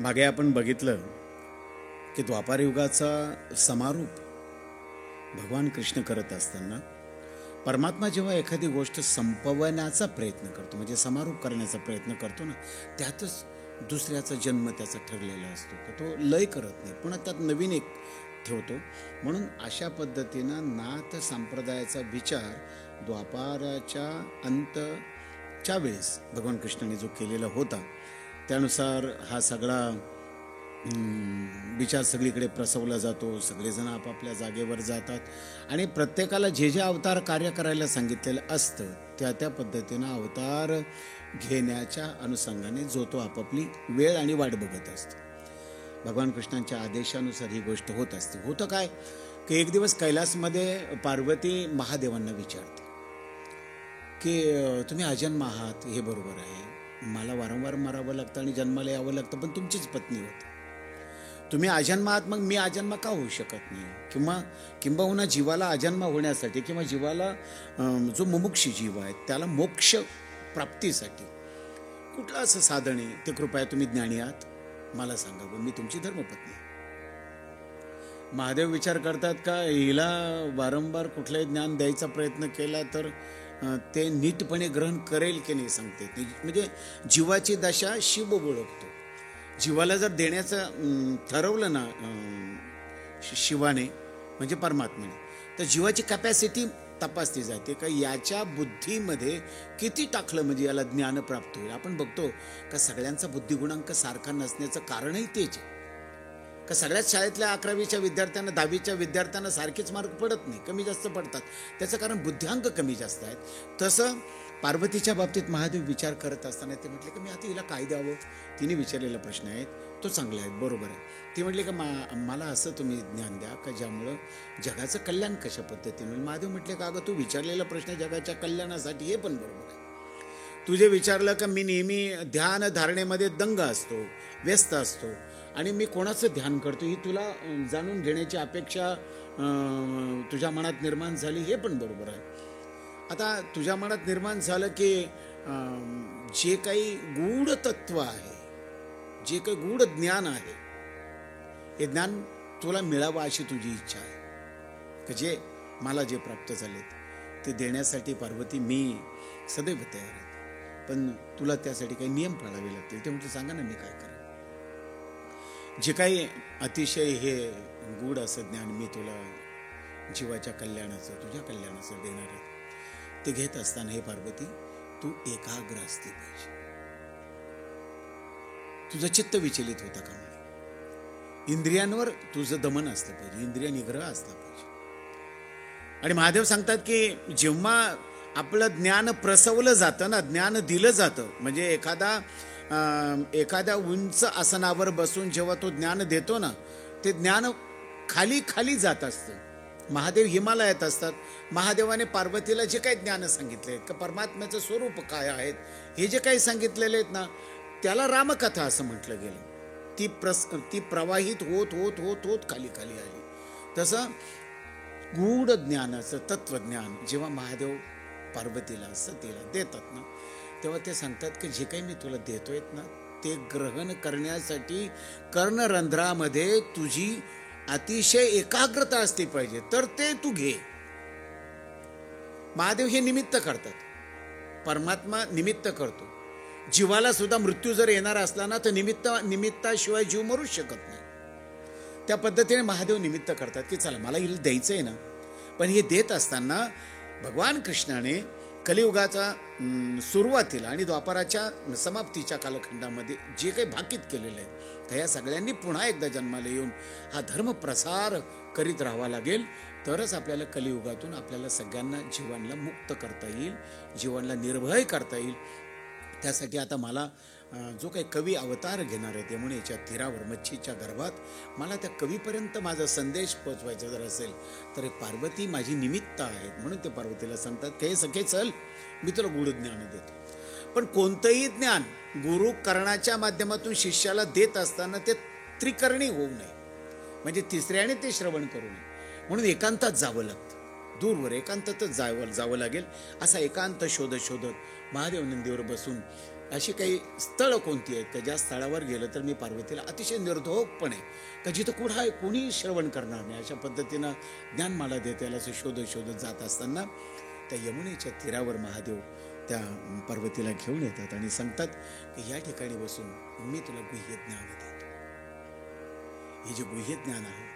मागे आपण बघितलं की द्वापार युगाचा समारोप भगवान कृष्ण करत असताना परमात्मा जेव्हा एखादी गोष्ट संपवण्याचा प्रयत्न करतो, म्हणजे समारोप करण्याचा प्रयत्न करतो ना, त्यातच दुसऱ्याचा जन्म त्याचा ठरलेला असतो. तर तो लय करत नाही, पुन्हा त्यात नवीन एक ठेवतो. म्हणून अशा पद्धतीनं नाथ संप्रदायाचा विचार द्वापाराच्या अंतच्या वेळेस भगवान कृष्णाने जो केलेला होता, त्यानुसार हा सगळा विचार सगळीकडे प्रसवला जातो. सगळेजण आपापल्या जागेवर जातात आणि प्रत्येकाला जे जे अवतार कार्य करायला सांगितलेलं असतं त्या त्या पद्धतीनं अवतार घेण्याच्या अनुषंगाने जो तो आपापली वेळ आणि वाट बघत असतो. भगवान कृष्णांच्या आदेशानुसार ही गोष्ट होत असते. होतं काय की एक दिवस कैलासमध्ये पार्वती महादेवांना विचारते की तुम्ही अजन्म आहात, हे बरोबर आहे, मला वारंवार मरावं लागतं आणि जन्माला यावं लागतं, पण तुमचीच पत्नी होती. तुम्ही अजन्म आहात, मग मी अजन्म का होऊ शकत नाही? किंबहुना जीवाला अजन्म होण्यासाठी किंवा जीवाला जो मुमुक्षी जीव आहे त्याला मोक्ष प्राप्तीसाठी कुठलं असं साधन आहे ते कृपया तुम्ही ज्ञानी आहात, मला सांगा, मी तुमची धर्मपत्नी. महादेव विचार करतात का हिला वारंवार कुठलंही ज्ञान द्यायचा प्रयत्न केला तर ते नीटपणे ग्रहण करेल की नाही सांगते. म्हणजे जीवाची दशा शिव ओळखतो. जीवाला जर देण्याचं ठरवलं ना शिवाने म्हणजे परमात्म्याने, तर जीवाची कॅपॅसिटी तपासली जाते का याच्या बुद्धीमध्ये किती टाकलं म्हणजे याला ज्ञान प्राप्त होईल. आपण बघतो का सगळ्यांचा बुद्धिगुणांक सारखा नसण्याचं कारणही तेच आहे का सगळ्याच शाळेतल्या 11वीच्या विद्यार्थ्यांना 10वीच्या विद्यार्थ्यांना सारखेच मार्क पडत नाही, कमी जास्त पडतात. त्याचं कारण बुद्ध्यांक कमी जास्त आहेत. तसं पार्वतीच्या बाबतीत महादेव विचार करत असताना ते म्हटले की मी आता हिला काय द्यावं. तिने विचारलेला प्रश्न आहे तो चांगला आहे, बरोबर आहे. ती म्हटली का मला असं तुम्ही ज्ञान द्या का ज्यामुळं जगाचं कल्याण कशा पद्धतीने. महादेव म्हटले का अगं तू विचारलेला प्रश्न जगाच्या कल्याणासाठी, हे पण बरोबर आहे. तुझे विचारलं का मी नेहमी ध्यान धारणेमध्ये दंग असतो, व्यस्त असतो आणि मी कोणाचं ध्यान करतो ही तुला जाणून घेण्याची अपेक्षा तुझ्या मनात निर्माण झाली, हे पण बरोबर आहे. आता तुझ्या मनात निर्माण झालं की जे काही गूढ तत्व आहे, जे काही गूढ ज्ञान आहे, हे ज्ञान तुला मिळावं अशी तुझी इच्छा आहे की जे मला जे प्राप्त झालेत ते देण्यासाठी पार्वती मी सदैव तयार आहे, पण तुला त्यासाठी काही नियम पाळावे लागतील. ते म्हटलं सांगा ना मी काय करेन. जे काही अतिशय हे गूढ असं ज्ञान मी तुला जीवाच्या कल्याणाचं तुझ्या कल्याणाचं देणार आहे ते घेत असताना हे पार्वती तू एकाग्र असते पाहिजे. तुझं चित्त विचलित होता का म्हणे. इंद्रियांवर तुझं दमन असलं पाहिजे, इंद्रिय निग्रह असला पाहिजे. आणि महादेव सांगतात की जेव्हा आपलं ज्ञान प्रसवलं जातं ना, ज्ञान दिलं जातं, म्हणजे एखाद्या उंच आसनावर बसून जेव्हा तो ज्ञान देतो ना, ते ज्ञान खाली खाली जात असतं. महादेव हिमालयात असतात. महादेवाने पार्वतीला जे काही ज्ञान सांगितले का परमात्म्याचं स्वरूप काय आहेत हे जे काही सांगितलेले आहेत ना, त्याला रामकथा असं म्हटलं गेलं. ती प्रवाहित होत होत होत होत खाली खाली आली. तसं गूढ ज्ञानाचं तत्वज्ञान जेव्हा महादेव पार्वतीला सतीला देतात ना, तेव्हा ते सांगतात की जे काही मी तुला देतोय ना ते ग्रहण करण्यासाठी कर्णरंध्रामध्ये तुझी अतिशय एकाग्रता असली पाहिजे, तर ते तू घे. महादेव हे निमित्त करतात, परमात्मा निमित्त करतो. जीवाला सुद्धा मृत्यू जर येणार असला ना तर निमित्ताशिवाय जीव मरूच शकत नाही. त्या पद्धतीने महादेव निमित्त करतात की चला मला हिला द्यायचंय ना. पण हे देत असताना भगवान कृष्णाने कलियुगाचा सुरुवातीला आणि द्वापाराच्या समाप्तीच्या कालखंडामध्ये जे काही भाकीत केलेलं आहे त्या सगळ्यांनी पुन्हा एकदा जन्माला येऊन हा धर्म प्रसार करीत राहावा लागेल. तरच आपल्याला कलियुगातून आपल्याला सगळ्यांना जीवांना मुक्त करता येईल, जीवांना निर्भय करता येईल. त्यासाठी आता मला जो काही कवी अवतार घेणार आहे यमुनेच्या तीरावर मच्छीच्या गर्भात मला त्या कवीपर्यंत माझा संदेश पोचवायचा जर असेल तर पार्वती माझी निमित्त आहेत. म्हणून ते पार्वतीला सांगतात की हे सखे चल मी तुला गूढ ज्ञान देतो. पण कोणतंही ज्ञान गुरु कर्णाच्या माध्यमातून शिष्याला देत असताना ते त्रिकरणी होऊ नये, म्हणजे तिसऱ्याने ते श्रवण करू नये. म्हणून एकांतात जावं लागतं. दूरवर एकांतातच जावं लागेल. असा एकांत शोधत शोधत महादेव नंदीवर बसून अशी काही स्थळं कोणती आहेत का ज्या स्थळावर गेलं तर मी पार्वतीला अतिशय निर्धोकपणे का जिथं कोणी श्रवण करणार नाही अशा पद्धतीनं ज्ञानमाला देता येईल असं शोधत शोधत जात असताना त्या यमुनेच्या तीरावर महादेव त्या पार्वतीला घेऊन येतात आणि सांगतात की या ठिकाणी बसून मी तुला गुह्य ज्ञान देतो. हे जे गुह्य ज्ञान आहे,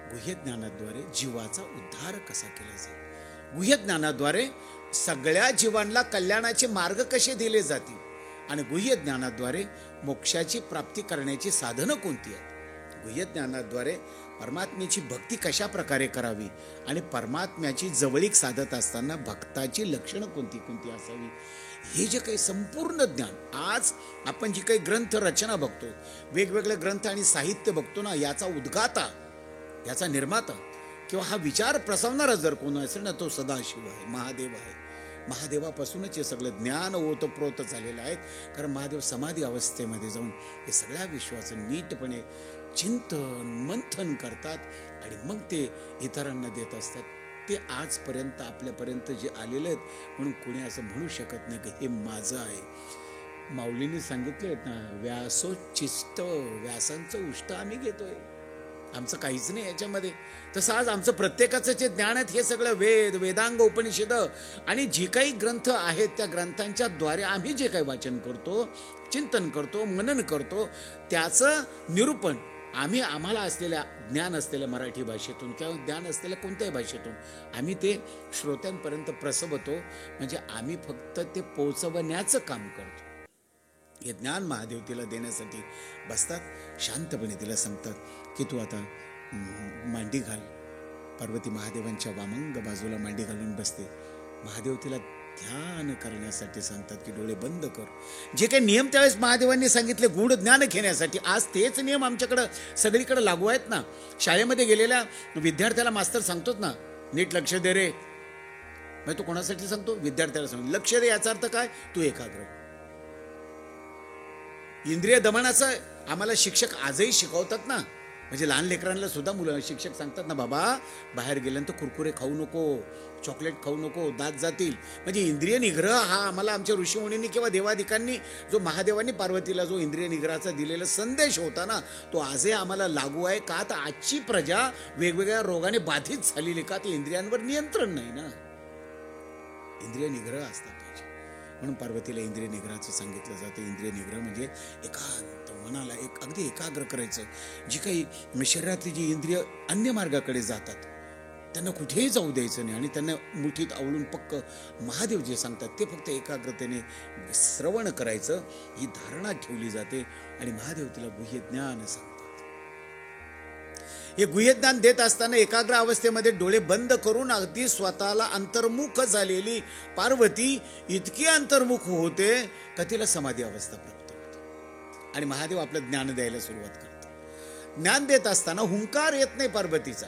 गुह्य ज्ञानाद्वारे जीवाचा उद्धार कसा केला जाईल, गुह्य ज्ञानाद्वारे सगळ्या जीवांना कल्याणाचे मार्ग कसे दिले जातील आणि गुह्य ज्ञानाद्वारे मोक्षाची प्राप्ती करण्याची साधनं कोणती आहेत, गुह्य ज्ञानाद्वारे परमात्म्याची भक्ती कशा प्रकारे करावी आणि परमात्म्याची जवळीक साधत असताना भक्ताची लक्षणं कोणती कोणती असावी, हे जे काही संपूर्ण ज्ञान आज आपण जी काही ग्रंथ रचना बघतो, वेगवेगळे ग्रंथ आणि साहित्य बघतो ना, याचा उद्गाता, याचा निर्माता किंवा हा विचार प्रसवणारा जर कोण असेल ना, तो सदाशिव आहे, महादेव आहे. महादेवापासूनच हे सगळं ज्ञान ओतप्रोत झालेलं आहे. कारण महादेव समाधी अवस्थेमध्ये जाऊन हे सगळ्या विश्वाचं नीटपणे चिंतन मंथन करतात आणि मग ते इतरांना देत असतात. ते आजपर्यंत आपल्यापर्यंत जे आलेले आहेत म्हणून कोणी असं म्हणू शकत नाही की हे माझं आहे. माऊलींनी सांगितले ना, व्यासोच्छिष्ट, व्यासांचं उष्ट आम्ही घेतोय, आमचं काहीच नाही याच्यामध्ये. तसं आज आमचं प्रत्येकाचं जे ज्ञान आहे हे सगळं वेद, वेदांग, उपनिषद आणि जे काही ग्रंथ आहेत त्या ग्रंथांच्या द्वारे आम्ही जे काही वाचन करतो, चिंतन करतो, मनन करतो, त्याचं निरूपण आम्ही आम्हाला असलेल्या ज्ञान असलेल्या मराठी भाषेतून किंवा ज्ञान असलेल्या कोणत्याही भाषेतून आम्ही ते श्रोत्यांपर्यंत प्रसवतो. म्हणजे आम्ही फक्त ते पोचवण्याचं काम करतो. हे ज्ञान महादेव तिला देण्यासाठी बसतात. शांतपणे तिला सांगतात की तू आता मांडी घाल. पार्वती महादेवांच्या वामंग बाजूला मांडी घालून बसते. महादेव तिला ध्यान करण्यासाठी सांगतात की डोळे बंद कर. जे काही नियम त्यावेळेस महादेवांनी सांगितले गूढ ज्ञान घेण्यासाठी, आज तेच नियम आमच्याकडं सगळीकडे लागू आहेत ना. शाळेमध्ये गेलेल्या विद्यार्थ्याला मास्तर सांगतोच ना, नीट लक्ष दे रे. मग तो कोणासाठी सांगतो? विद्यार्थ्याला सांगतो. लक्ष दे याचा अर्थ काय? तू एकाग्र. इंद्रिय दमनाचं आम्हाला शिक्षक आजही शिकवतात ना. म्हणजे लहान लेकरांना सुद्धा मुलं शिक्षक सांगतात ना, बाबा बाहेर गेल्यानंतर कुरकुरे खाऊ नको, चॉकलेट खाऊ नको, दात जातील. म्हणजे इंद्रिय निग्रह हा आम्हाला आमच्या ऋषीमुनींनी किंवा देवाधिकांनी जो महादेवांनी पार्वतीला जो इंद्रिय निग्रहाचा दिलेला संदेश होता ना, तो आजही आम्हाला लागू आहे. का तर आजची प्रजा वेगवेगळ्या रोगाने बाधित झालेली, का ते इंद्रियांवर नियंत्रण नाही ना. इंद्रिय निग्रह असता पाहिजे म्हणून पार्वतीला इंद्रिय निग्रहाचं सांगितलं जातं. इंद्रिय निग्रह म्हणजे एकांत मनाला अगदी एकाग्र करायचं. जी काही शरीरातली जी इंद्रिय अन्य मार्गाकडे जातात त्यांना कुठेही जाऊ द्यायचं नाही आणि त्यांना मुठीत आवळून पक्क महादेव जे सांगतात ते फक्त एकाग्रतेने श्रवण करायचं, ही धारणा ठेवली जाते. आणि महादेव तिला गुह्य ज्ञान सांगतात. हे गुह्य ज्ञान देत असताना एकाग्र अवस्थेमध्ये डोळे बंद करून अगदी स्वतःला अंतर्मुख झालेली पार्वती इतकी अंतर्मुख होते का तिला समाधी अवस्था प्राप्त होते. आणि महादेव आपलं ज्ञान द्यायला सुरुवात करतात. ज्ञान देत असताना हुंकार येत नाही पार्वतीचा.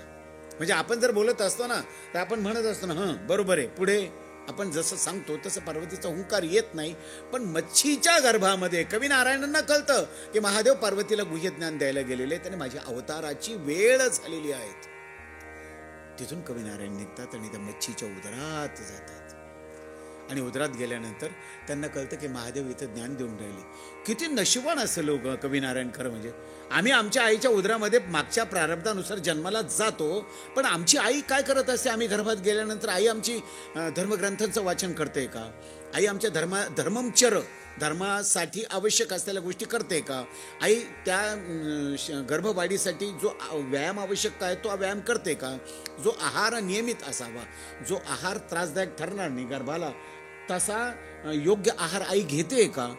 म्हणजे आपण जर बोलत असतो ना तर आपण म्हणत असतो ना, हं बरोबर आहे, पुढे आपण जसं सांगतो तसं पार्वतीचा हुंकार येत नाही. पण मच्छीच्या गर्भामध्ये कवी नारायणांना कळतं की महादेव पार्वतीला गुह्य ज्ञान द्यायला गेलेले, त्याने माझ्या अवताराची वेळ झालेली आहे. तिथून कवी नारायण निघतात आणि त्या मच्छीच्या उदरात जातात. आणि उदरात गेल्यानंतर त्यांना कळतं की महादेव इथं ज्ञान देऊन राहिले. किती नशिबान असेल लोक कवी नारायण. खरं म्हणजे आम्ही आमच्या आईच्या उदरामध्ये मागच्या प्रारब्धानुसार जन्माला जातो, पण आमची आई काय करत असते? आम्ही गर्भात गेल्यानंतर आई आमची धर्मग्रंथांचं वाचन करते का? आई आमच्या धर्ममचर धर्मासाठी आवश्यक असलेल्या गोष्टी करते का? आई त्या गर्भवाढीसाठी जो व्यायाम आवश्यक आहे तो व्यायाम करते का? जो आहार नियमित असावा, जो आहार त्रासदायक ठरणार नाही गर्भाला, तसा योग्य आहार आई घेते का?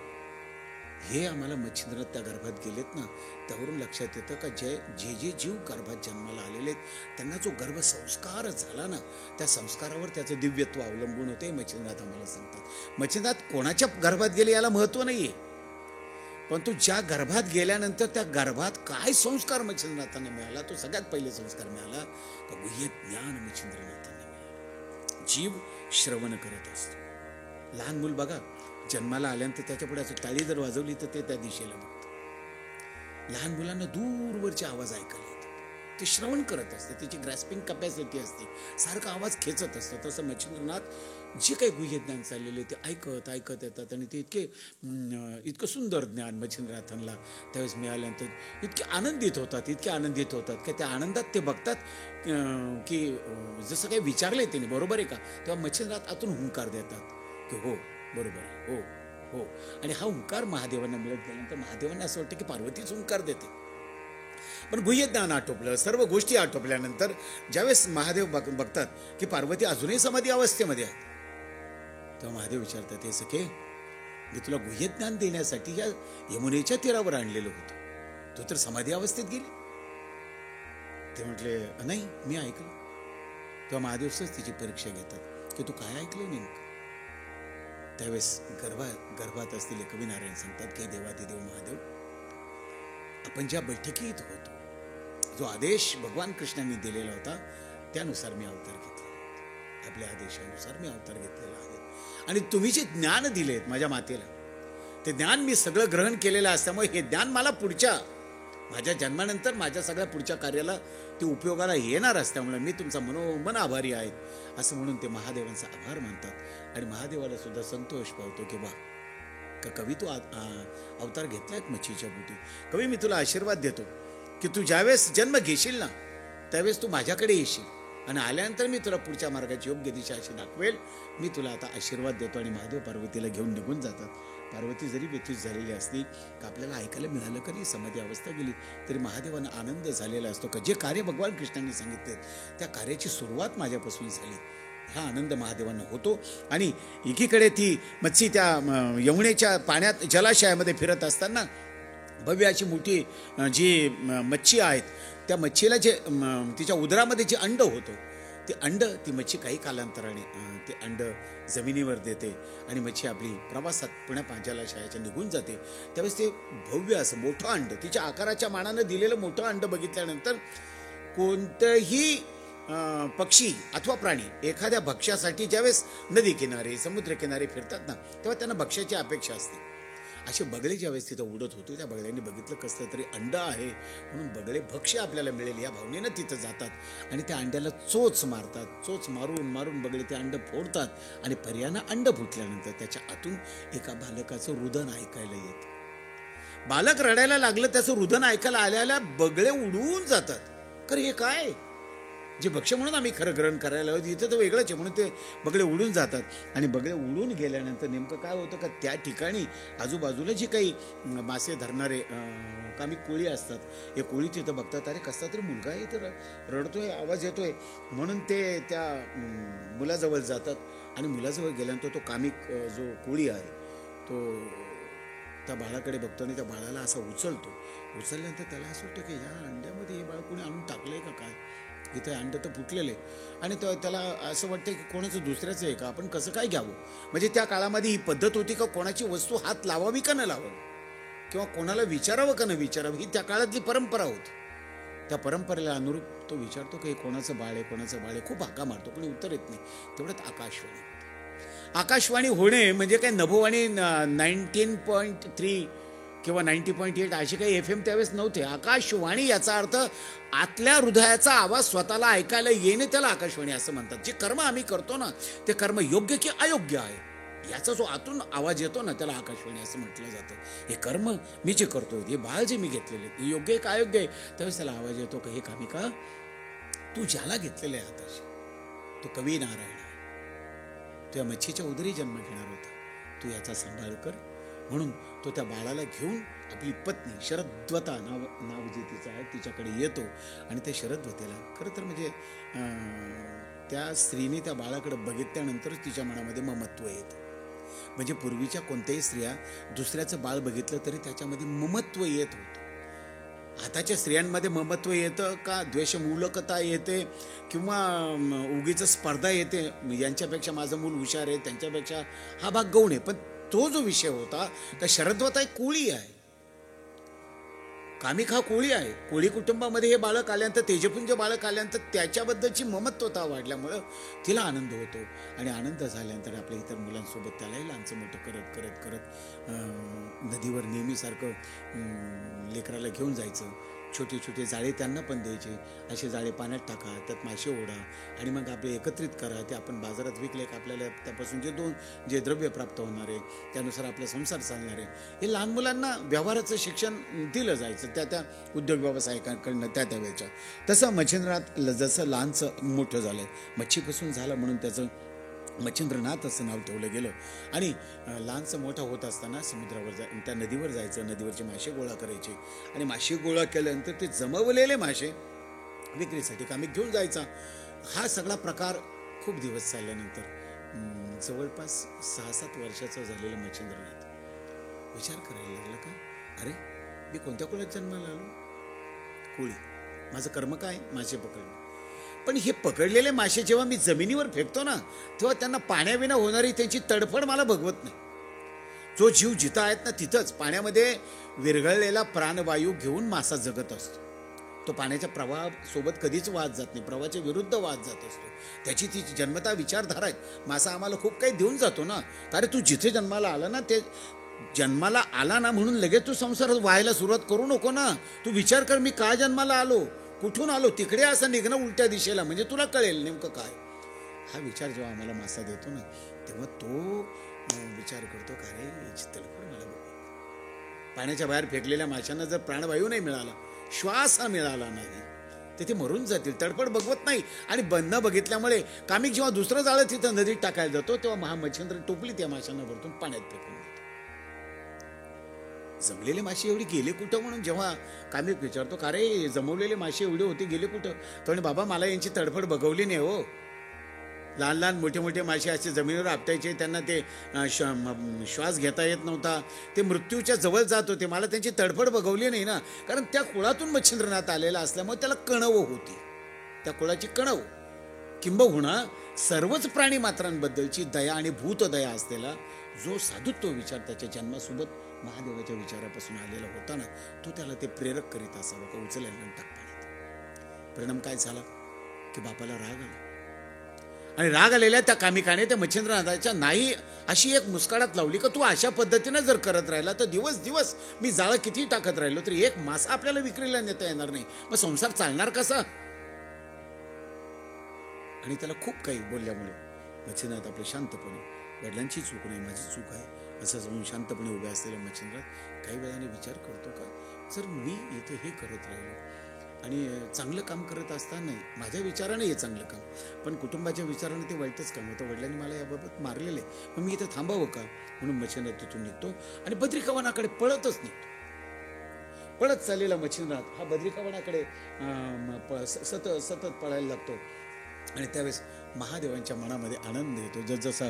हे आम्हाला मच्छिंद्रात त्या गर्भात गेलेत ना, त्यावरून लक्षात येतं का जे जीव गर्भात जन्माला आलेले आहेत त्यांना जो गर्भ संस्कार झाला ना, त्या संस्कारावर त्याचं दिव्यत्व अवलंबून होते. मच्छिंद्रात आम्हाला सांगतात. मच्छिंद्रात कोणाच्या गर्भात गेले याला महत्व नाहीये, परंतु ज्या गर्भात गेल्यानंतर त्या गर्भात काय संस्कार मच्छिंद्रनाथांना मिळाला, तो सगळ्यात पहिले संस्कार मिळाला तर गुह्य ज्ञान मच्छिंद्रनाथांना मिळालं. जीव श्रवण करत असतो. लहान मूल बघा, जन्माला आल्यानंतर त्याच्या पुढे असं टाळी जर वाजवली तर ते त्या दिशेला बघतं. लहान मुलांना दूरवरचे आवाज ऐकायला येतात. ते श्रवण करत असते, त्याची ग्रॅस्पिंग कपॅसिटी असते, सारखा आवाज खेचत असतं. तसं मच्छिंद्रनाथ जे काही गुह्य ज्ञान चाललेले ते ऐकत ऐकत येतात आणि ते इतकं सुंदर ज्ञान मच्छिंद्रनाथांना त्यावेळेस मिळाल्यानंतर इतके आनंदित होतात की त्या आनंदात ते बघतात की जसं काही विचारलंय त्यांनी बरोबर आहे का, तेव्हा मच्छिंद्रनाथ आतून हुंकार देतात की हो बरोबर आहे, हो हो. आणि हा हुंकार महादेवांना मिळत गेल्यानंतर महादेवांना असं वाटतं की पार्वतीच हुंकार देते. पण गुह्य ज्ञान आटोपलं, सर्व गोष्टी आटोपल्यानंतर ज्यावेळेस महादेव बघतात की पार्वती अजूनही समाधी अवस्थेमध्ये आहे, तेव्हा महादेव विचारतात, हे सखे, मी तुला गुह्य ज्ञान देण्यासाठी या यमुनेच्या तीरावर आणलेलं होतं, तू तर समाधी अवस्थेत गेली. ते म्हटले, नाही मी ऐकलं. तेव्हा महादेव सहज तिची परीक्षा घेतात की तू काय ऐकलं नेमकं. त्यावेळेस गर्भात असलेले कवी नारायण सांगतात की देवादिदेव महादेव, आपण ज्या बैठकीत होतो, जो आदेश भगवान कृष्णांनी दिलेला होता त्यानुसार मी अवतार घेतलेला, आपल्या आदेशानुसार मी अवतार घेतलेला आहे. आणि तुम्ही जे ज्ञान दिलेत माझ्या मातेला, ते ज्ञान मी सगळं ग्रहण केलेलं असल्यामुळे हे ज्ञान मला पुढच्या माझ्या जन्मानंतर माझ्या सगळ्या पुढच्या कार्याला ते उपयोगाला येणार असल्यामुळे मी तुमचा मनोमन आभारी आहे, असं म्हणून ते महादेवांचा आभार मानतात. आणि महादेवाला सुद्धा संतोष पावतो की वा का कवी, तू अवतार घेतलाय मच्छीच्या बुटी. कवी, मी तुला आशीर्वाद देतो की तू ज्यावेळेस जन्म घेशील ना, त्यावेळेस तू माझ्याकडे येशील आणि आल्यानंतर मी तुला पुढच्या मार्गाची योग्य दिशा अशी दाखवेल. मी तुला आता आशीर्वाद देतो. आणि महादेव पार्वतीला घेऊन निघून जातात. पार्वती जरी व्यथित झालेली असली का आपल्याला ऐकायला मिळालं का नाही समाधी अवस्था गेली, तरी महादेवांना आनंद झालेला असतो का जे कार्य भगवान कृष्णांनी सांगितले त्या कार्याची सुरुवात माझ्यापासून झाली, हा आनंद महादेवांना होतो. आणि एकीकडे ती मच्छी त्या यमुनेच्या पाण्यात जलाशयामध्ये फिरत असताना भव्य अशी मोठी जी मच्छी आहेत, त्या मच्छीला जे तिच्या उदरामध्ये जे अंड होतं, ते अंड ती मच्छी काही कालांतराने ते अंड जमिनीवर देते आणि मच्छी आपली प्रवासात पुण्या जलाशयाच्या निघून जाते. त्यावेळेस ते भव्य असं मोठं अंड, तिच्या आकाराच्या मानानं दिलेलं मोठं अंड बघितल्यानंतर कोणतंही पक्षी अथवा प्राणी एखाद्या भक्ष्यासाठी ज्यावेळेस नदी किनारे समुद्र किनारे फिरतात ना, तेव्हा त्यांना भक्ष्याची अपेक्षा असते. असे बगळे ज्यावेळेस तिथं उडत होते, त्या बगळ्यांनी बघितलं कसलं तरी अंड आहे म्हणून बगळे भक्ष्य आपल्याला मिळेल या भावनेनं तिथं जातात आणि त्या अंड्याला चोच मारतात. चोच मारून मारून बगळे ते अंड फोडतात आणि पर्यायानं अंड फुटल्यानंतर त्याच्या आतून एका बालकाचं रुदन ऐकायला येतं. बालक रडायला लागलं, त्याचं रुदन ऐकायला आल्याला बगळे उडून जातात. खरं हे काय, जे भक्ष्य म्हणून आम्ही खरं ग्रहण करायला हवं, इथं तर वेगळंच आहे म्हणून ते बगळे उडून जातात. आणि बगळे उडून गेल्यानंतर नेमकं काय होतं का त्या ठिकाणी आजूबाजूला जी काही मासे धरणारे कामी कोळी असतात, हे कोळी तिथं बघतात, अरे कसला तरी मुलगा आहे तर रडतोय, आवाज येतोय, म्हणून ते त्या मुलाजवळ जातात. आणि मुलाजवळ गेल्यानंतर तो कामिक जो कोळी आहे तो त्या बाळाकडे बघतो आणि त्या बाळाला असा उचलल्यानंतर त्याला असं वाटतं की ह्या अंड्यामध्ये हे बाळ कोणी आणून टाकलंय का काय, इथे अंड तर फुटलेले. आणि त्याला असं वाटतं की कोणाचं दुसऱ्याचं आहे का, आपण कसं काय घ्यावं. म्हणजे त्या काळामध्ये ही पद्धत होती का कोणाची वस्तू हात लावावी का न लावावी किंवा कोणाला विचारावं का न विचारावं, ही त्या काळातली परंपरा होती. त्या परंपरेला अनुरूप तो विचारतो की कोणाचं बाळ आहे. खूप हाका मारतो, कोणी उत्तर येत नाही. तेवढ्यात आकाशवाणी होणे म्हणजे काय नभोवाणी 19.3 किंवा 90.8 असे काही FM त्यावेळेस नव्हते. आकाशवाणी याचा अर्थ आतल्या हृदयाचा आवाज स्वतःला ऐकायला येणे, त्याला आकाशवाणी असं म्हणतात. जे कर्म आम्ही करतो ना, ते कर्म योग्य की अयोग्य आहे याचा जो आतून आवाज येतो ना, त्याला आकाशवाणी असं म्हटलं जातं. हे कर्म मी जे करतो, हे बाळ जे मी घेतलेले, हे योग्य आहे का अयोग्य आहे, त्यावेळेस त्याला आवाज येतो का हे कामिका, तू ज्याला घेतलेलं आहे हाताशी, तो कवी नारायण आहे, तो या मच्छीच्या उदरी जन्म घेणार होता, तू याचा सांभाळ कर. म्हणून तो त्या बाळाला घेऊन आपली पत्नी शरद्वता नाव जे तिचं आहे तिच्याकडे येतो. आणि त्या शरद्वतेला खरं तर म्हणजे त्या स्त्रीने त्या बाळाकडे बघितल्यानंतरच तिच्या मनामध्ये ममत्व येतं. म्हणजे पूर्वीच्या कोणत्याही स्त्रिया दुसऱ्याचं बाळ बघितलं तरी त्याच्यामध्ये ममत्व येत होतं. आताच्या स्त्रियांमध्ये ममत्व येतं का द्वेषमूलकता येते किंवा उगीच स्पर्धा येते, यांच्यापेक्षा माझं मूल हुशार आहे, त्यांच्यापेक्षा हा भाग गौण आहे. पण तो जो विषय होता त्या शरद्वता एक कोळी आहे, कामिक हा कोळी आहे. कोळी कुटुंबामध्ये हे बाळक आल्यानंतर, तेजपुंज बाळक आल्यानंतर त्याच्याबद्दलची ममत्वता वाढल्यामुळं तिला आनंद होतो. आणि आनंद झाल्यानंतर आपल्या इतर मुलांसोबत त्यालाही लहानचं मोठं करत करत करत नदीवर नेहमीसारखं लेकराला घेऊन जायचं. छोटे छोटे जाळे त्यांना पण द्यायचे. असे जाळे पाण्यात टाका, त्यात मासे ओढा आणि मग आपले एकत्रित करा. ते आपण बाजारात विकले की आपल्याला त्यापासून जे द्रव्य प्राप्त होणार आहे त्यानुसार आपला संसार चालणार आहे. हे लहान मुलांना व्यवहाराचं शिक्षण दिलं जायचं त्या उद्योग व्यवसायिकांकडनं त्या वेळच्या. तसं मच्छिंद्रनाथ जसं लहानचं मोठं झालं, मच्छीपासून झालं म्हणून त्याचं मच्छिंद्रनाथ असं नाव ठेवलं गेलं. आणि लहानसं मोठा होत असताना समुद्रावर त्या नदीवर जायचं, नदीवरचे मासे गोळा करायचे आणि मासे गोळा केल्यानंतर ते जमवलेले मासे विक्रीसाठी कामी घेऊन जायचा. हा सगळा प्रकार खूप दिवस चालल्यानंतर जवळपास 6-7 वर्षाचा झालेलं मच्छिंद्रनाथ विचार करायला लागला का, अरे मी कोणत्या कुळात जन्माला आलो? कोळी. माझं कर्म काय? मासे पकडणे. पण हे पकडलेले मासे जेव्हा मी जमिनीवर फेकतो ना, तेव्हा त्यांना पाण्याविना होणारी त्यांची तडफड मला बघवत नाही. जो जीव जिथं आहेत ना तिथंच पाण्यामध्ये विरघळलेला प्राणवायू घेऊन मासा जगत असतो. तो पाण्याच्या प्रवाहासोबत कधीच वाहत जात नाही, प्रवाहाच्या विरुद्ध वाहत जात असतो. त्याची ती जन्मता विचारधारा आहे. मासा आम्हाला खूप काही देऊन जातो ना. अरे तू जिथे जन्माला आला ना, ते जन्माला आला ना म्हणून लगेच तू संसार व्हायला सुरुवात करू नको ना. तू विचार कर, मी का जन्माला आलो, कुठून आलो, तिकडे असं निघणं उलट्या दिशेला, म्हणजे तुला कळेल नेमकं काय. हा विचार जेव्हा आम्हाला मासा देतो ना, तेव्हा तो विचार करतो का रे याची तडफड मला बघ. पाण्याच्या बाहेर फेकलेल्या माशांना जर प्राणवायू नाही मिळाला, श्वास हा मिळाला नाही, तर ते मरून जातील. तडफड बघवत नाही. आणि न बघितल्यामुळे कामिक जेव्हा दुसरं जाळं तिथं नदीत टाकायला जातो तेव्हा महामच्छिंद्र टोपली त्या माशांना भरतून पाण्यात फेकून देतो. जमलेले मासे एवढे गेले कुठं म्हणून जेव्हा कामिक विचारतो, का रे जमवलेले मासे एवढे होते गेले कुठं? तो म्हणे, बाबा मला यांची तडफड बघवली नाही हो. लहान लहान मोठे मोठे मासे असे जमिनीवर आपटायचे, त्यांना ते श्वास घेता येत नव्हता, ते मृत्यूच्या जवळ जात होते. मला त्यांची तडफड बघवली नाही ना, कारण त्या कुळातून मच्छिंद्रनाथ आलेला असल्यामुळे त्याला कणव होती, त्या कुळाची कणव. किंबहुना सर्वच प्राणी मात्रांबद्दलची दया आणि भूतदया असलेला जो साधुत्व विचार त्याच्या जन्मासोबत महादेवाच्या विचारापासून आलेला होता ना, तो त्याला ते प्रेरक करीत असावा का उचलायला टाक पाण्यात. परिणाम काय झाला की बापाला राग आला. आणि राग आलेल्या त्या कामिकाने त्या मच्छिंद्रनाथाच्या नाही अशी एक मुस्काळात लावली का तू अशा पद्धतीनं जर करत राहिला तर दिवस दिवस मी जाळं किती टाकत राहिलो तरी एक मासा आपल्याला विक्रीला नेता येणार नाही, मग संसार चालणार कसा. आणि त्याला खूप काही बोलल्यामुळे मच्छिंद्रनाथ आपले शांतपणे, वडिलांची चूक नाही माझी चूक आहे असं समजून शांतपणे उभे असलेल्या मच्छिंद्रनाथ काही वेळाने विचार करतो का, जर मी इथे हे करत राहिलो आणि चांगलं काम करत असताना माझ्या विचाराने हे चांगलं काम, पण कुटुंबाच्या विचाराने ते वाईटच काम होतं, वडिलांनी मला याबाबत मारलेलं आहे, मग मी इथं थांबावं का. म्हणून मच्छिंद्रनाथ तिथून निघतो आणि बद्रिकावनाकडे पळतच निघतो. पळत चाललेला मच्छिंद्रनाथ हा बद्रिकावनाकडे सतत पळायला लागतो. आणि त्यावेळेस महादेवांच्या मनामध्ये आनंद येतो. जसजसा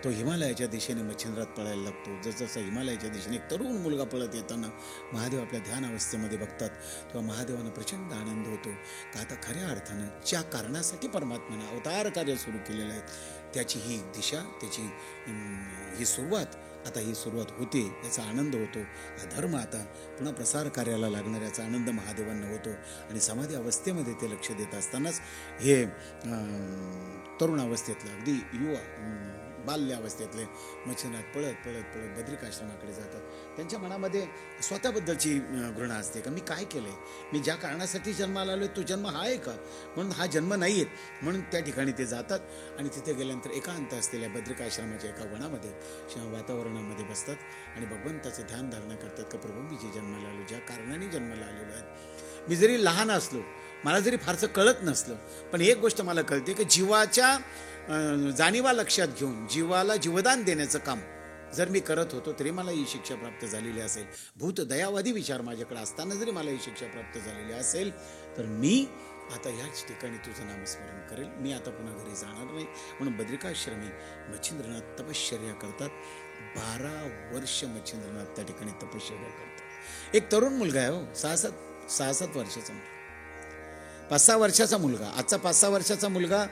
तो हिमालयाच्या दिशेने मच्छिंद्रनाथ पळायला लागतो, जसजसा हिमालयाच्या दिशेने एक तरुण मुलगा पळत येताना महादेव आपल्या ध्यान अवस्थेमध्ये बघतात, तेव्हा महादेवांना प्रचंड आनंद होतो का आता खऱ्या अर्थानं ज्या कारणासाठी परमात्म्यानं अवतार कार्य सुरू केलेलं आहे त्याची ही दिशा, त्याची ही सुरुवात, आता ही सुरुवात होते, याचा आनंद होतो. हा धर्म आता पुन्हा प्रसार कार्याला लागणार याचा आनंद महादेवांना होतो. आणि समाधी अवस्थेमध्ये ते लक्ष देत असतानाच हे तरुण अवस्थेतलं अगदी युवा बाल्य अवस्थेतले मच्छिंद्रनाथ पळत पळत पळत बद्रिकाश्रमाकडे जातात. त्यांच्या मनामध्ये स्वतःबद्दलची घृणा असते का मी काय केलंय, मी ज्या कारणासाठी जन्माला आलोय तो जन्म हा आहे का, म्हणून हा जन्म नाही आहेत. म्हणून त्या ठिकाणी ते जातात आणि तिथे गेल्यानंतर एकांत असलेल्या बद्रिकाश्रमाच्या एका वनामध्ये वातावरणामध्ये बसतात आणि भगवंताचं ध्यान धारणा करतात का प्रभू मी जे जन्माला आलो, ज्या कारणाने जन्माला आलेलो आहे, मी जरी लहान असलो, मला जरी फारसं कळत नसलं, पण एक गोष्ट मला कळते की जीवाच्या जाणीवा लक्षात घेऊन जीवाला जीवदान देण्याचं काम जर मी करत होतो तरी मला ही शिक्षा प्राप्त झालेली असेल, भूत दयावादी विचार माझ्याकडे असताना जरी मला ही शिक्षा प्राप्त झालेली असेल, तर मी आता याच ठिकाणी तुझं नामस्मरण करेल, मी आता पुन्हा घरी जाणार नाही. म्हणून बद्रिकाश्रमी मच्छिंद्रनाथ तपश्चर्या करतात. 12 वर्ष मच्छिंद्रनाथ त्या ठिकाणी तपश्चर्या करतात. एक तरुण मुलगा आहे हो, 6-7 वर्षाचा मुलगा, 5-6 वर्षाचा मुलगा. आजचा 5-6 वर्षाचा मुलगा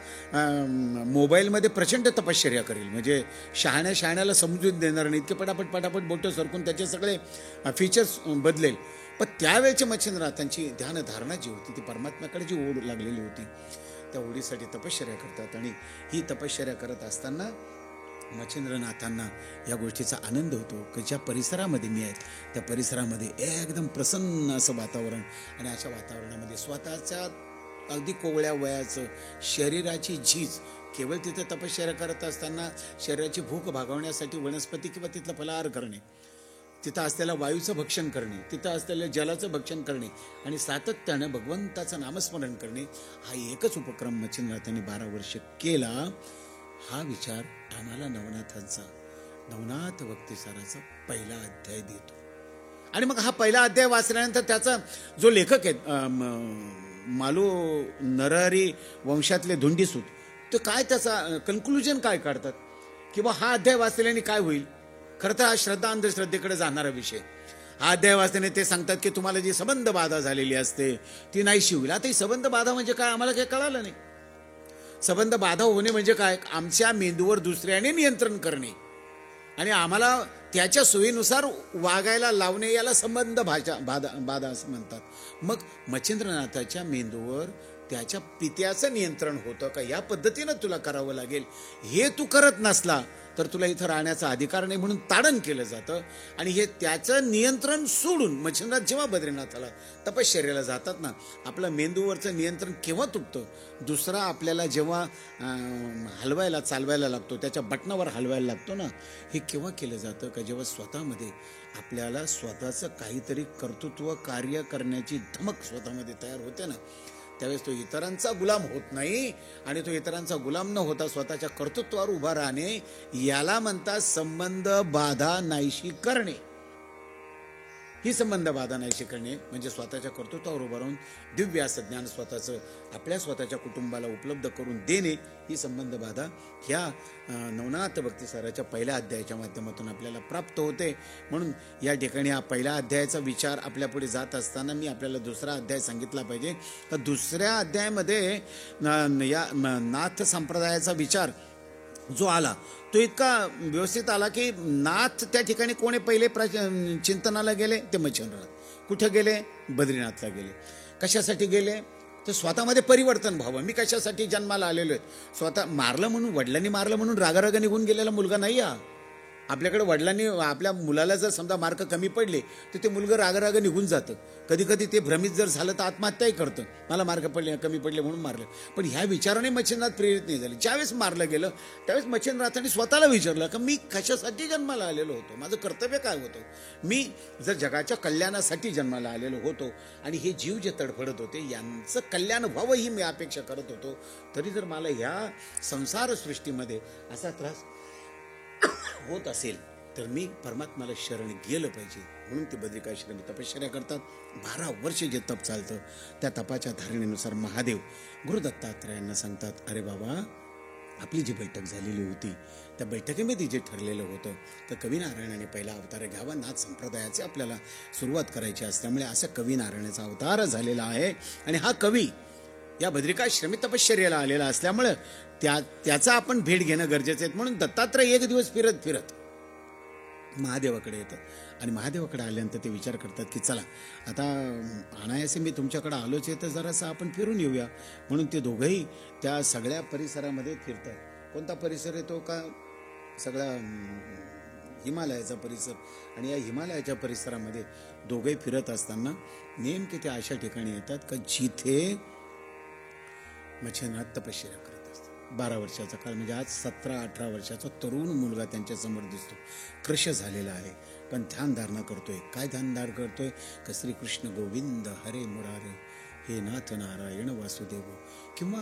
मोबाईलमध्ये प्रचंड तपश्चर्या करेल, म्हणजे शहाण्याला समजून देणार नाही, इतके पटापट बोटं सरकून त्याचे सगळे फीचर्स बदलेल. पण त्यावेळेचे मच्छिंद्रनाथांची ध्यानधारणा जी होती ती परमात्म्याकडे जी ओढ लागलेली होती त्या ओढीसाठी तपश्चर्या करतात. आणि ही तपश्चर्या करत असताना मच्छिंद्रनाथांना या गोष्टीचा आनंद होतो की ज्या परिसरामध्ये मी आहे त्या परिसरामध्ये एकदम प्रसन्न असं वातावरण, आणि अशा वातावरणामध्ये स्वतःच्या अगदी कोवळ्या वयाचं शरीराची झीज, केवळ तिथे तपश्चर्या करत असताना शरीराची भूक भागवण्यासाठी वनस्पती किंवा तिथलं फलाहार करणे, तिथं असलेल्या वायूचं भक्षण करणे, तिथं असलेल्या जलाचं भक्षण करणे आणि सातत्यानं भगवंताचं नामस्मरण करणे, हा एकच उपक्रम मच्छिंद्रनाथांनी 12 वर्ष केला. हा विचार आम्हाला नवनाथ भक्तिसाराचा पहिला अध्याय देतो. आणि मग हा पहिला अध्याय वाचल्यानंतर त्याचा जो लेखक आहे मालू नरहरी वंशातले धुंडीसूत, तो काय त्याचा कन्क्लुजन काय काढतात, किंवा हा अध्याय वाचल्याने काय होईल. खरं तर हा श्रद्धा अंधश्रद्धेकडे जाणारा विषय. हा अध्याय वाचल्याने ते सांगतात की तुम्हाला जी संबंध बाधा झालेली असते ती नाहीशी होईल. आता ही संबंध बाधा म्हणजे काय आम्हाला काही कळालं नाही. संबंध बाधा होणे म्हणजे काय, आमच्या मेंदूवर दुसऱ्याने नियंत्रण करणे आणि आम्हाला त्याच्या सोयीनुसार वागायला लावणे, याला संबंध बाधा असं म्हणतात. मग मच्छिंद्रनाथाच्या मेंदूवर त्याच्या पित्याचं नियंत्रण होतं का, या पद्धतीनं तुला करावं लागेल. हे तू करत नसला तर तुला इथं राहण्याचा अधिकार नाही म्हणून ताडण केलं जातं. आणि हे त्याचं नियंत्रण सोडून मच्छिंद्रनाथ जेव्हा बद्रीनाथाला तपश्चर्याला जातात ना, आपलं मेंदूवरचं नियंत्रण केव्हा तुटतं, दुसरा आपल्याला जेव्हा हलवायला चालवायला लागतो, त्याच्या बटनावर हलवायला लागतो ना, हे केव्हा केलं जातं का, जेव्हा स्वतःमध्ये आपल्याला स्वतःचं काहीतरी कर्तृत्व कार्य करण्याची धमक स्वतःमध्ये तयार होते ना, त्यावेळेस तो इतरांचा गुलाम होत नाही. आणि तो इतरांचा गुलाम न होता स्वतःच्या कर्तृत्वावर उभा राहणे, याला म्हणतात संबंध बाधा नाहीशी करणे. ही संबंध बाधा नाहीशी करणे म्हणजे स्वतःच्या कर्तृत्वावर उभं राहून दिव्य असं ज्ञान आपल्या स्वतःच्या कुटुंबाला उपलब्ध करून देणे, ही संबंध बाधा ह्या नवनाथ भक्तिसाराच्या पहिल्या अध्यायाच्या माध्यमातून आपल्याला प्राप्त होते. म्हणून या ठिकाणी हा पहिल्या अध्यायाचा विचार आपल्यापुढे जात असताना मी आपल्याला दुसरा अध्याय सांगितला पाहिजे. तर दुसऱ्या अध्यायामध्ये या नाथ संप्रदायाचा विचार जो आला तो इतका व्यवस्थित आला की नाथ त्या ठिकाणी कोणी पहिले चिंतनाला गेले, ते मच्छिंद्रनाथ. कुठे गेले, बद्रीनाथला गेले. कशासाठी गेले, तर स्वतःमध्ये परिवर्तन व्हावं. मी कशासाठी जन्माला आलेलो आहे, स्वतः मारलं म्हणून, वडिलांनी मारलं म्हणून रागाराग निघून गेलेला मुलगा नाही हा. आपल्याकडे वडिलांनी आपल्या मुलाला जर समजा मार्क कमी पडले तर ते मुलगा रागाराग निघून जातं. कधी कधी ते भ्रमित जर झालं तर आत्महत्याही करतं, मला मार्क कमी पडले म्हणून मारलं. पण ह्या विचाराने मच्छिंद्रनाथ प्रेरित नाही झाले. ज्यावेळेस मारलं गेलं त्यावेळेस मच्छिंद्रनाथांनी स्वतःला विचारलं की मी कशासाठी जन्माला आलेलो होतो, माझं कर्तव्य काय होतं. मी जर जगाच्या कल्याणासाठी जन्माला आलेलो होतो आणि हे जीव जे तडफडत होते यांचं कल्याण व्हावं ही मी अपेक्षा करत होतो, तरी जर मला ह्या संसार सृष्टीमध्ये असा त्रास होत असेल तर मी परमात्म्याला शरण गेलं पाहिजे. म्हणून ते बद्रिकाश्रमी तपश्चर्या करतात. 12 वर्ष जे तप चालतं त्या तपाच्या धारणेनुसार महादेव गुरु दत्तात्रयांना सांगतात, अरे बाबा, आपली जी बैठक झालेली होती त्या बैठकीमध्ये जे ठरलेलं होतं तर कविनारायणाने पहिला अवतार घ्यावा, नाथ संप्रदायाचे आपल्याला सुरुवात करायची असल्यामुळे असं कविनारायणाचा अवतार झालेला आहे. आणि हा कवी या बद्रिकाश्रमी तपश्चर्याला आलेला असल्यामुळं त्याचा आपण भेट घेणं गरजेचं आहे. म्हणून दत्तात्रय एक दिवस फिरत महादेवाकडे येतात आणि महादेवाकडे आल्यानंतर ते विचार करतात की चला आता अनायासे मी तुमच्याकडे आलोच आहे तर जरासं आपण फिरून येऊया. म्हणून ते दोघंही त्या सगळ्या परिसरामध्ये फिरतात. कोणता परिसर येतो का, सगळा हिमालयाचा परिसर. आणि या हिमालयाच्या परिसरामध्ये दोघंही फिरत असताना नेमके ते अशा ठिकाणी येतात का जिथे मच्छिंद्रनाथ तपश्चर्या करत असतात. 12 वर्षाचा काळ म्हणजे आज 17-18 वर्षाचा तरुण मुलगा त्यांच्या समोर दिसतो. कृश झालेला आहे पण ध्यानधारणा करतोय. काय ध्यानधार करतोय का श्रीकृष्ण गोविंद हरे मुरारे हे नाथ नारायण वासुदेव, किंवा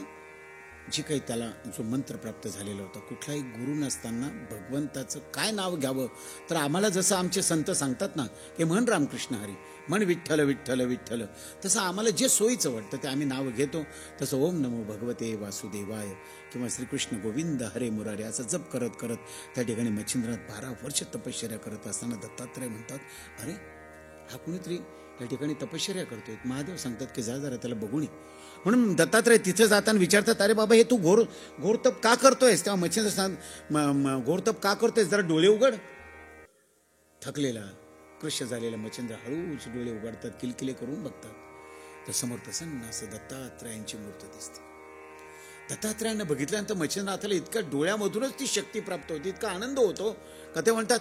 जी काही त्याला जो मंत्र प्राप्त झालेला होता. कुठलाही गुरु नसताना भगवंताचं काय नाव घ्यावं, तर आम्हाला जसं आमचे संत सांगतात ना की म्हण रामकृष्ण हरी, म्हण विठ्ठल विठ्ठल विठ्ठल, तसं आम्हाला जे सोयीचं वाटतं ते आम्ही नाव घेतो. तसं ओम नमो भगवते वासुदेवाय किंवा श्रीकृष्ण गोविंद हरे मुरारे असं जप करत करत त्या ठिकाणी मच्छिंद्रनाथ 12 वर्ष तपश्चर्या करत असताना दत्तात्रय म्हणतात, अरे हा कुणीतरी या ठिकाणी तपश्चर्या करतोय. महादेव सांगतात की जा जरा त्याला बघून ये. म्हणून दत्तात्रय तिथे जाताना विचारतात, अरे बाबा हे तू घोर तप का करतोयस. तेव्हा मच्छिंद्र घोर तप का करतोयस, जरा डोळे उघड. थकलेला कृष्य झालेला मच्छिंद्र हळूच डोळे उघडतात, किलकिले करून बघतात तर समोर प्रसन्न असं दत्तात्रयांची मूर्ती दिसते. दत्तात्रयांना बघितल्यानंतर मच्छिंद्रनाथाला इतक्या डोळ्यामधूनच ती शक्ती प्राप्त होती, इतका आनंद होतो का ते म्हणतात,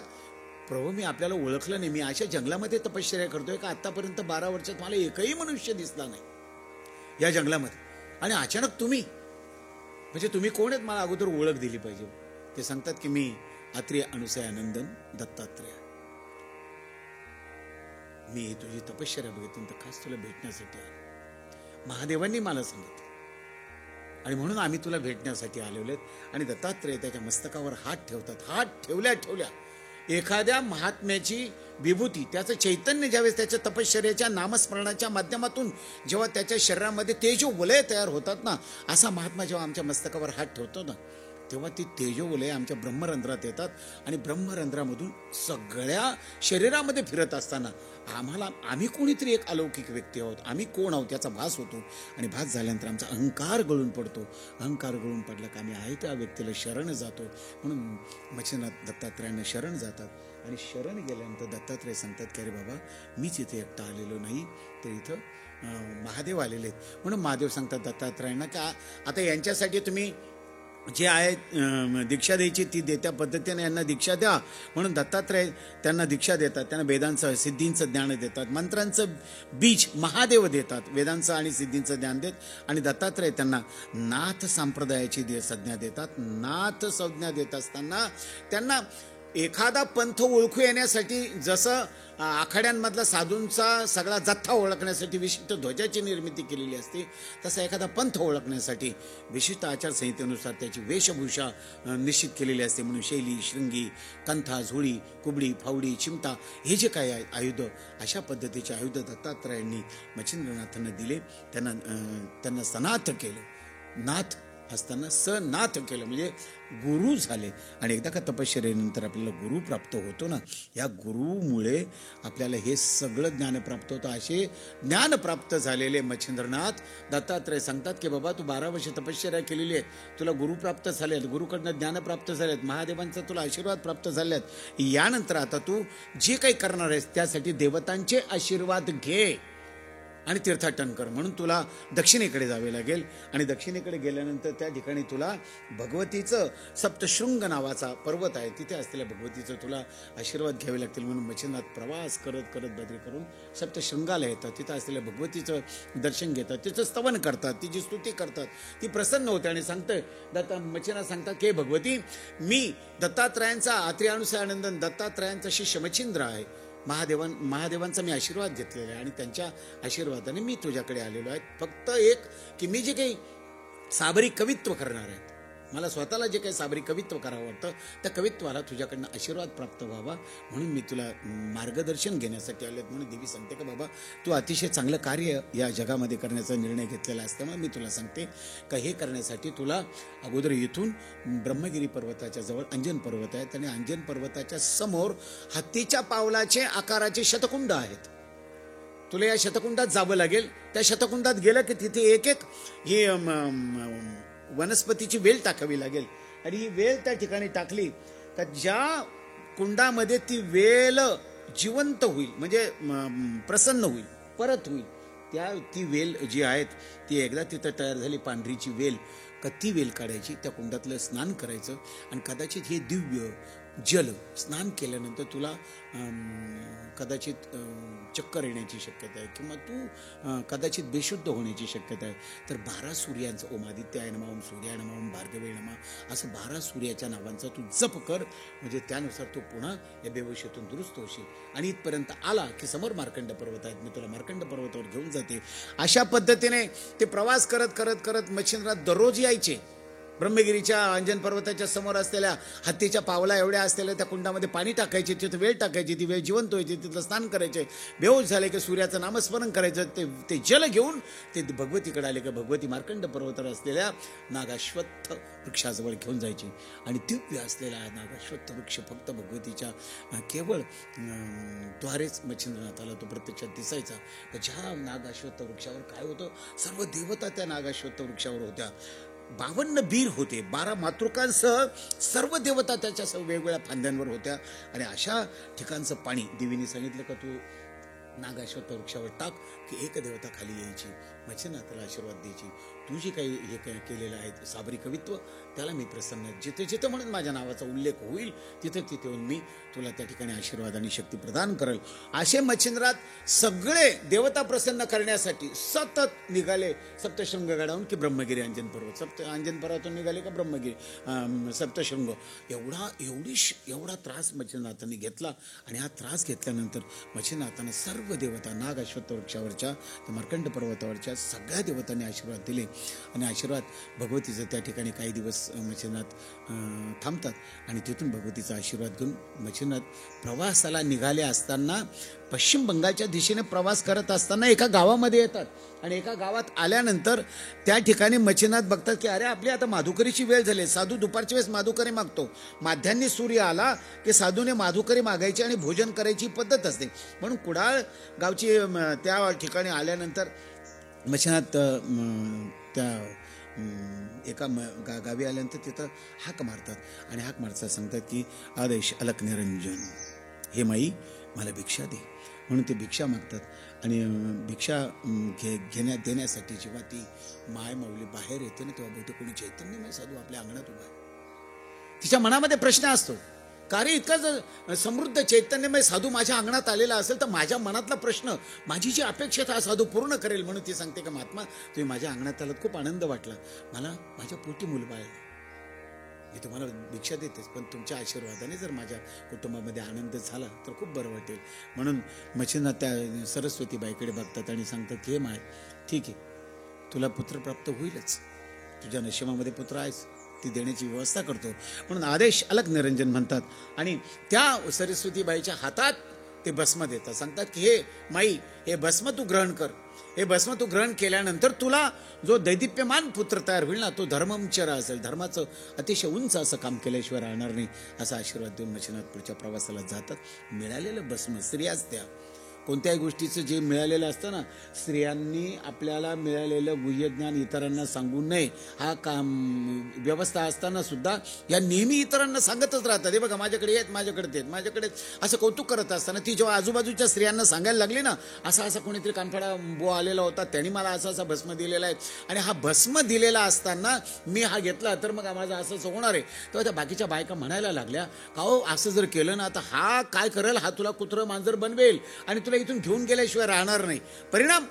प्रभू मी आपल्याला ओळखलं नाही, मी अशा जंगलामध्ये तपश्चर्या करतोय का आतापर्यंत 12 वर्षात मला एकही मनुष्य दिसला नाही या जंगलामध्ये, आणि अचानक तुम्ही, म्हणजे तुम्ही कोण आहेत, मला अगोदर ओळख दिली पाहिजे. ते सांगतात की मी अत्रि अनुसयानंदन दत्तात्रेय, मी तुझी तपश्चर्या बघितली तर खास तुला भेटण्यासाठी आलो. महादेवांनी मला सांगितलं आणि म्हणून आम्ही तुला भेटण्यासाठी आलेलो आहेत. आणि दत्तात्रेय त्याच्या मस्तकावर हात ठेवतात. हात ठेवल्या ठेवल्या एखाद्या महात्म्याची विभूती, त्याचं चैतन्य ज्यावेळेस त्याच्या तपश्चर्याच्या नामस्मरणाच्या माध्यमातून जेव्हा त्याच्या शरीरामध्ये तेजोवलय तयार होतात ना, असा महात्मा जेव्हा आमच्या मस्तकावर हात ठेवतो ना, तेव्हा ती तेजोवलय आमच्या ब्रह्मरंध्रात येतात आणि ब्रह्मरंध्रामधून सगळ्या शरीरामध्ये फिरत असताना आम्ही कोणीतरी एक अलौकिक व्यक्ती आहोत, आम्ही कोण आहोत याचा भास होतो. आणि भास झाल्यानंतर आमचा अहंकार गळून पडतो. अहंकार गळून पडला की आम्ही आहे त्या व्यक्तीला शरण जातो. म्हणून मच्छिंद्रनाथ दत्तात्रयांना शरण जातात आणि शरण गेल्यानंतर दत्तात्रय सांगतात की अरे बाबा, मीच इथे एकटा आलेलो नाही, तर इथं महादेव आलेले आहेत. म्हणून महादेव सांगतात दत्तात्रयांना की आता यांच्यासाठी तुम्ही जे आहे दीक्षा द्यायची ती त्या पद्धतीने यांना दीक्षा द्या. म्हणून दत्तात्रय त्यांना दीक्षा देतात, त्यांना वेदांचं सिद्धींचं ज्ञान देतात, मंत्रांचं बीज महादेव देतात, वेदांचं आणि सिद्धींचं ज्ञान देत. आणि दत्तात्रय त्यांना नाथ संप्रदायाची संज्ञा देतात. नाथ संज्ञा देत असताना त्यांना एखादा पंथ ओळखू येण्यासाठी, जसं आखाड्यांमधला साधूंचा सगळा जथ्था ओळखण्यासाठी विशिष्ट ध्वजाची निर्मिती केलेली असते, तसा एखादा पंथ ओळखण्यासाठी विशिष्ट आचारसंहितेनुसार त्याची वेशभूषा निश्चित केलेली असते. म्हणून शैली, शृंगी, कंथा, झोळी, कुबडी, फावडी, चिमटा हे जे काही आयुध, अशा पद्धतीचे आयुध दत्तात्रयांनी मच्छिंद्रनाथांना दिले. त्यांना सनाथ केलं. नाथ असताना सनाथ केलं, म्हणजे गुरु झाले. आणि एकदा का तपश्चर्येनंतर आपल्याला गुरु प्राप्त होतो ना, या गुरुमुळे आपल्याला हे सगळं ज्ञान प्राप्त होतं. असे ज्ञान प्राप्त झालेले मच्छिंद्रनाथ दत्तात्रय सांगतात की बाबा, तू 12 वर्ष तपश्चर्या केलेली आहे, तुला गुरु प्राप्त झालेत, गुरुकडनं ज्ञान प्राप्त झालेत, महादेवांचा तुला आशीर्वाद प्राप्त झालेत. यानंतर आता तू जे काही करणार आहेस त्यासाठी देवतांचे आशीर्वाद घे आणि तीर्थाटन कर. म्हणून तुला दक्षिणेकडे जावे लागेल. आणि दक्षिणेकडे गेल्यानंतर त्या ठिकाणी तुला भगवतीचं सप्तशृंग नावाचा पर्वत आहे, तिथे असलेल्या भगवतीचं तुला आशीर्वाद घ्यावे लागतील. म्हणून मच्छिंद्रनाथ प्रवास करत करत बद्री करून सप्तशृंगाला येतात. तिथं असलेल्या भगवतीचं दर्शन घेतात, तिचं स्तवन करतात, तिची स्तुती करतात. ती प्रसन्न होते आणि सांगते, मच्छिंद्रनाथ सांगतात की भगवती, मी दत्तात्रयांचा अत्रि अनुसयानंदन दत्तात्रयांचा शिष्य मच्छिंद्र आहे. महादेवांचा मी आशीर्वाद घेतलेला आहे आणि त्यांच्या आशीर्वादाने मी तुझ्याकडे आलेलो आहे. फक्त एक की मी जे काही साबरी कवित्व करणार आहे, मला स्वतःला जे काही साबरी कवित्व करावं वाटतं, त्या कवित्वाला तुझ्याकडनं आशीर्वाद प्राप्त व्हावा म्हणून मी तुला मार्गदर्शन घेण्यासाठी आले. म्हणून देवी सांगते का बाबा, तू अतिशय चांगलं कार्य या जगामध्ये करण्याचा निर्णय घेतलेला असल्यामुळे मी तुला सांगते का हे करण्यासाठी तुला अगोदर इथून ब्रह्मगिरी पर्वताच्या जवळ अंजन पर्वत आहेत आणि अंजन पर्वताच्या समोर हत्तीच्या पावलाचे आकाराचे शतकुंड आहेत. तुला या शतकुंडात जावं लागेल. त्या शतकुंडात गेलं की तिथे एक एक ही वनस्पतीची वेल टाकावी लागेल. आणि ही वेल त्या ठिकाणी टाकली तर ज्या कुंडामध्ये ती वेल जिवंत होईल, म्हणजे प्रसन्न होईल, परत होईल, ती वेल जी आहेत ती एकदा तिथं तयार झाली, पांढरीची वेल, का ती वेल काढायची, त्या कुंडातलं स्नान करायचं. आणि कदाचित हे दिव्य जल स्नान केल्यानंतर तुला कदाचित चक्कर येण्याची शक्यता आहे किंवा तू कदाचित बेशुद्ध होण्याची शक्यता आहे. तर 12 सूर्यांचं, ओम आदित्याय नमः, ओम सूर्याय नमः, ओम भार्गवे नमः, असं 12 सूर्याच्या नावांचा तू जप कर. म्हणजे त्यानुसार तू पुन्हा या बेवशीतून दुरुस्त होशील. आणि इथपर्यंत आला की समोर मार्कंड पर्वत आहेत, मी तुला मार्कंड पर्वतावर घेऊन जाते. अशा पद्धतीने ते प्रवास करत करत करत मच्छिंद्रनाथ दररोज यायचे. ब्रह्मगिरीच्या अंजन पर्वताच्या समोर असलेल्या हत्तीच्या पावला एवढ्या असलेल्या त्या कुंडामध्ये पाणी टाकायचे, तिथं वेळ टाकायची, ती वेळ जिवंत व्हायची, तिथं स्नान करायचे. बेहोश झाले की सूर्याचं नामस्मरण करायचं. ते जल घेऊन ते भगवतीकडे आले की भगवती मार्कंड पर्वतावर असलेल्या नागाश्वत्थ वृक्षाजवळ घेऊन जायची. आणि दिव्य असलेला नागाश्वत्थ वृक्ष फक्त भगवतीच्या केवळ द्वारेच मच्छिंद्रनाथाला तो प्रत्यक्षात दिसायचा. ज्या नागाश्वत्थ वृक्षावर काय होतं, सर्व देवता त्या नागाश्वत्थ वृक्षावर होत्या. 52 बीर होते, 12 मातृकांसह सर्व देवता त्याच्या वेगवेगळ्या फांद्यांवर होत्या. आणि अशा ठिकाणचं पाणी देवीने सांगितलं का तू नागाश्वत वृक्षावर टाक की एक देवता खाली यायची, मच्छिंद्रनाथाला आशीर्वाद द्यायची. तू जी काही हे केलेलं आहे साबरी कवित्व, त्याला मी प्रसन्न, जिथे जिथे म्हणून माझ्या नावाचा उल्लेख होईल तिथे तिथे येऊन मी तुला त्या ठिकाणी आशीर्वाद आणि शक्ती प्रदान करेल. असे मच्छिंद्रनाथ सगळे देवता प्रसन्न करण्यासाठी सतत निघाले सप्तशृंग गडावून की ब्रह्मगिरी अंजन पर्वत. अंजन पर्वतातून निघाले का ब्रह्मगिरी सप्तशृंग. एवढा त्रास मच्छिंद्रनाथांनी घेतला. आणि हा त्रास घेतल्यानंतर मच्छिंद्रनाथांना सर्व देवता नाग अश्वत्थ वृक्षावरच्या मर्कंड पर्वतावरच्या सगळ्या देवतांनी आशीर्वाद दिले. आणि आशीर्वाद भगवतीचं त्या ठिकाणी काही दिवस मच्छिंद्रनाथ थांबतात. आणि तिथून भगवतीचा आशीर्वाद घेऊन मच्छिंद्रनाथ प्रवासाला निघाले असताना पश्चिम बंगालच्या दिशेने प्रवास करत असताना एका गावामध्ये येतात. आणि एका गावात आल्यानंतर त्या ठिकाणी मच्छिंद्रनाथ बघतात की अरे आपली आता माधुकरीची वेळ झाली. साधू दुपारच्या वेळेस माधुकरी मागतो. माध्यान्ही सूर्य आला की साधूने माधुकरी मागायची आणि भोजन करायची पद्धत असते. म्हणून कुडाळ गावची त्या ठिकाणी आल्यानंतर मच्छिंद्रनाथ त्या एका गावी आल्यानंतर तिथं हाक मारतात. आणि हाक मारतात सांगतात की आदेश अलक निरंजन, हे माई मला भिक्षा दे. म्हणून ते भिक्षा मागतात. आणि भिक्षा देण्यासाठी जेव्हा ती माय माऊली बाहेर येते ना, तेव्हा बहुतेक कोणी चैतन्यमय साधू आपल्या अंगणात उभा आहे. तिच्या मनामध्ये प्रश्न असतो, कारण इतका जर समृद्ध चैतन्यमय साधू माझ्या अंगणात आलेला असेल तर माझ्या मनातला प्रश्न, माझी जी अपेक्षा हा साधू पूर्ण करेल. म्हणून ती सांगते की महात्मा, तुम्ही माझ्या अंगणात आलात, खूप आनंद वाटला मला. माझ्या पोटी मुलबाळ आहे, मी तुम्हाला भिक्षा देतेच, पण तुमच्या आशीर्वादाने जर माझ्या कुटुंबामध्ये आनंद झाला तर खूप बरं वाटेल. म्हणून मच्छिंद्रनाथ त्या सरस्वतीबाईकडे बघतात आणि सांगतात की हे माय, ठीक आहे, तुला पुत्र प्राप्त होईलच, तुझ्या नशिबामध्ये पुत्र आहेस, ती देण्याची व्यवस्था करतो. म्हणून आदेश अलग निरंजन म्हणतात. आणि त्या सरस्वतीबाईच्या हातात ते भस्म देतात. सांगतात की हे माई, हे भस्म तू ग्रहण कर. हे भस्म तू ग्रहण केल्यानंतर तुला जो दैदिप्यमान पुत्र तयार होईल ना, तो धर्मचर असेल, धर्माचं अतिशय उंच असं काम केल्याशिवाय राहणार नाही, असा आशीर्वाद देऊन मच्छिंद्रनाथ पुढच्या प्रवासाला जातात. मिळालेलं भस्म स्त्रियाच त्या, कोणत्याही गोष्टीचं जे मिळालेलं असतं ना, स्त्रियांनी आपल्याला मिळालेलं गुह्यज्ञान इतरांना सांगू नये, हा काम व्यवस्था असताना सुद्धा या नेहमी इतरांना सांगतच राहतात. हे बघा माझ्याकडे येत, माझ्याकडे येत, माझ्याकडे, असं कौतुक करत असताना ती जेव्हा आजूबाजूच्या स्त्रियांना सांगायला लागली ना, असा कोणीतरी कानफाडा बो आलेला होता, त्यांनी मला असा भस्म दिलेला आहे, आणि हा भस्म दिलेला असताना मी हा घेतला तर मग माझं असं होणार आहे. तेव्हा त्या बाकीच्या बायका म्हणायला लागल्या का हो, असं जर केलं ना तर हा काय करेल, हा तुला कुत्रं मांजर बनवेल आणि तुला इथून घेऊन गेल्याशिवाय राहणार नाही. परिणाम,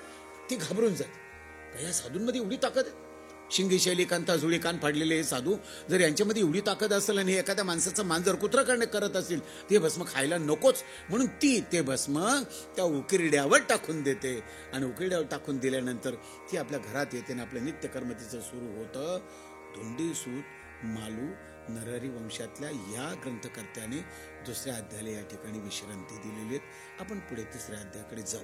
ती घाबरून जाते. या साधूंमध्ये एवढी ताकद आहे. शिंगी शैली कांता जुळी कान फाडलेले हे साधू, जर यांच्यामध्ये एवढी ताकद असेल आणि एखाद्या माणसाचं मांजर कुत्रं करत असेल, ते भस्म खायला नकोच. म्हणून ती ते भस्म त्या उकिरड्यावर टाकून देते. आणि उकिरड्यावर टाकून दिल्यानंतर ती आपल्या घरात येते आणि आपलं नित्यकर्म तिचं सुरू होतं. धोंडी सूत मालू नरहरी वंशातल्या या ग्रंथकर्त्याने दुसऱ्या अध्यायाला या ठिकाणी विश्रांती दिलेली आहे. आपण पुढे तिसऱ्या अध्यायाकडे जाऊ.